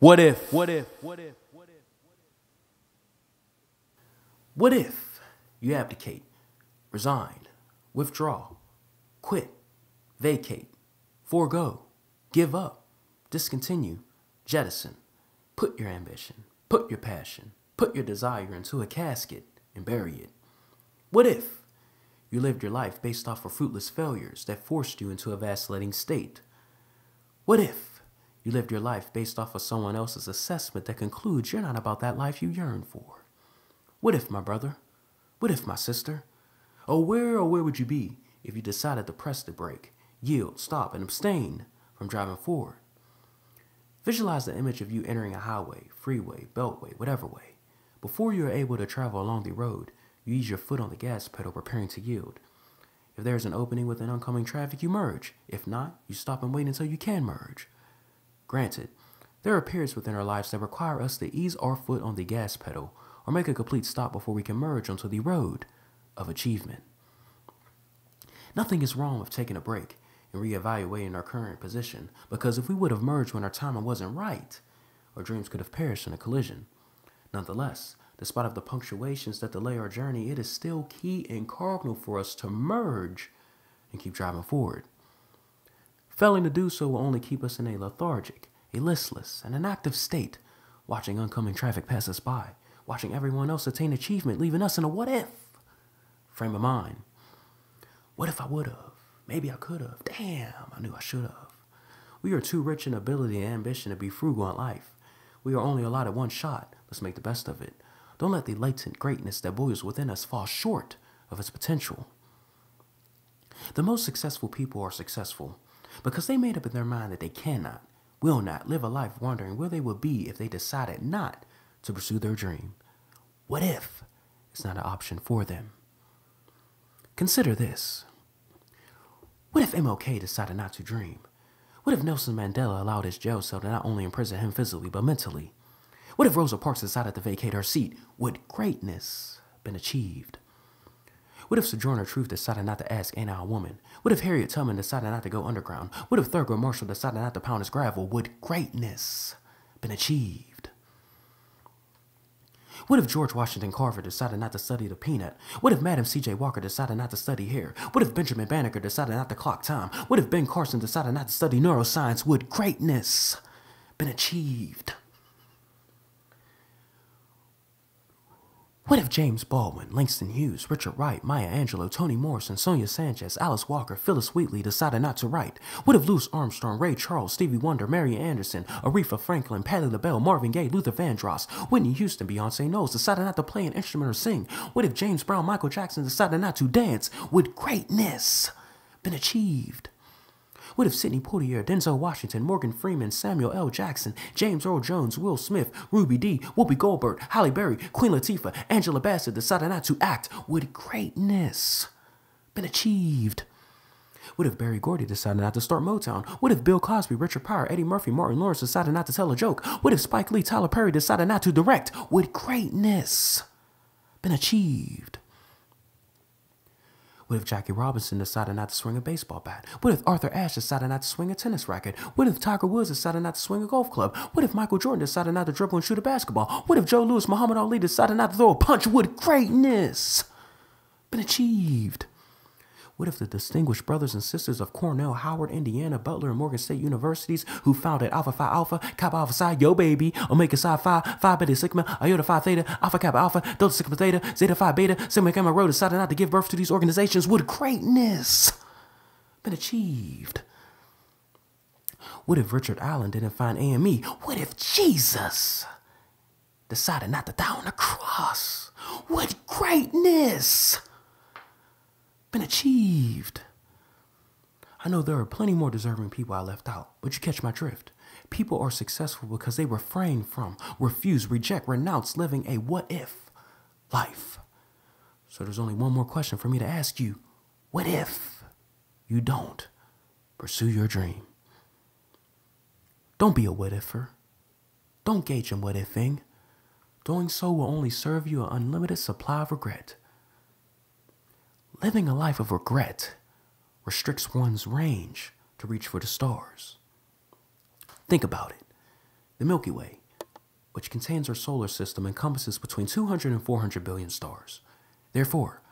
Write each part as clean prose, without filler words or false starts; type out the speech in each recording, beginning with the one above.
What if? What if? What if? What if? What if you abdicate, resign, withdraw, quit, vacate, forego, give up, discontinue, jettison, put your ambition, put your passion, put your desire into a casket and bury it? What if you lived your life based off of fruitless failures that forced you into a vacillating state? What if you lived your life based off of someone else's assessment that concludes you're not about that life you yearn for? What if, my brother? What if, my sister? Oh, where would you be if you decided to press the brake, yield, stop, and abstain from driving forward? Visualize the image of you entering a highway, freeway, beltway, whatever way. Before you are able to travel along the road, you ease your foot on the gas pedal, preparing to yield. If there is an opening with an oncoming traffic, you merge. If not, you stop and wait until you can merge. Granted, there are periods within our lives that require us to ease our foot on the gas pedal or make a complete stop before we can merge onto the road of achievement. Nothing is wrong with taking a break and reevaluating our current position, because if we would have merged when our timing wasn't right, our dreams could have perished in a collision. Nonetheless, despite of the punctuations that delay our journey, it is still key and cardinal for us to merge and keep driving forward. Failing to do so will only keep us in a lethargic, a listless, and inactive state, watching oncoming traffic pass us by, watching everyone else attain achievement, leaving us in a what-if frame of mind. What if I would have? Maybe I could have. Damn, I knew I should have. We are too rich in ability and ambition to be frugal in life. We are only allotted one shot. Let's make the best of it. Don't let the latent greatness that boils within us fall short of its potential. The most successful people are successful because they made up in their mind that they cannot, will not live a life wondering where they would be if they decided not to pursue their dream. What if it's not an option for them? Consider this. What if MLK decided not to dream? What if Nelson Mandela allowed his jail cell to not only imprison him physically but mentally? What if Rosa Parks decided to vacate her seat? Would greatness been achieved? What if Sojourner Truth decided not to ask Ain't I a Woman? What if Harriet Tubman decided not to go underground? What if Thurgood Marshall decided not to pound his gravel? Would greatness been achieved? What if George Washington Carver decided not to study the peanut? What if Madam C.J. Walker decided not to study hair? What if Benjamin Banneker decided not to clock time? What if Ben Carson decided not to study neuroscience? Would greatness been achieved? What if James Baldwin, Langston Hughes, Richard Wright, Maya Angelou, Toni Morrison, Sonia Sanchez, Alice Walker, Phyllis Wheatley decided not to write? What if Louis Armstrong, Ray Charles, Stevie Wonder, Mary Anderson, Aretha Franklin, Patti LaBelle, Marvin Gaye, Luther Vandross, Whitney Houston, Beyonce Knowles decided not to play an instrument or sing? What if James Brown, Michael Jackson decided not to dance? Would greatness been achieved? What if Sidney Poitier, Denzel Washington, Morgan Freeman, Samuel L. Jackson, James Earl Jones, Will Smith, Ruby Dee, Whoopi Goldberg, Halle Berry, Queen Latifah, Angela Bassett decided not to act? Would greatness been achieved? What if Berry Gordy decided not to start Motown? What if Bill Cosby, Richard Pryor, Eddie Murphy, Martin Lawrence decided not to tell a joke? What if Spike Lee, Tyler Perry decided not to direct? Would greatness been achieved? What if Jackie Robinson decided not to swing a baseball bat? What if Arthur Ashe decided not to swing a tennis racket? What if Tiger Woods decided not to swing a golf club? What if Michael Jordan decided not to dribble and shoot a basketball? What if Joe Louis, Muhammad Ali decided not to throw a punch? Would greatness been achieved? What if the distinguished brothers and sisters of Cornell, Howard, Indiana, Butler, and Morgan State universities who founded Alpha Phi Alpha, Kappa Alpha Psi, Yo Baby, Omega Psi Phi, Phi Beta Sigma, Iota Phi Theta, Alpha Kappa Alpha, Delta Sigma Theta, Zeta Phi Beta, Sigma Gamma Rho decided not to give birth to these organizations? Would greatness been achieved? What if Richard Allen didn't find AME? What if Jesus decided not to die on the cross? Would greatness been achieved? I know there are plenty more deserving people I left out, but you catch my drift. People are successful because they refrain from, refuse, reject, renounce living a what-if life. So there's only one more question for me to ask you. What if you don't pursue your dream? Don't be a what-iffer. Don't gauge in what-ifing. Doing so will only serve you an unlimited supply of regret. Living a life of regret restricts one's range to reach for the stars. Think about it. The Milky Way, which contains our solar system, encompasses between 200 and 400 billion stars. Therefore,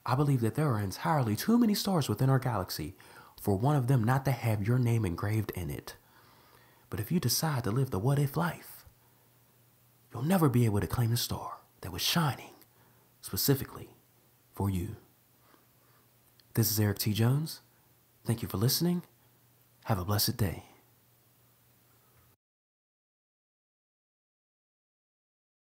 I believe that there are entirely too many stars within our galaxy for one of them not to have your name engraved in it. But if you decide to live the what-if life, you'll never be able to claim the star that was shining specifically for you. This is Eric T. Jones. Thank you for listening. Have a blessed day.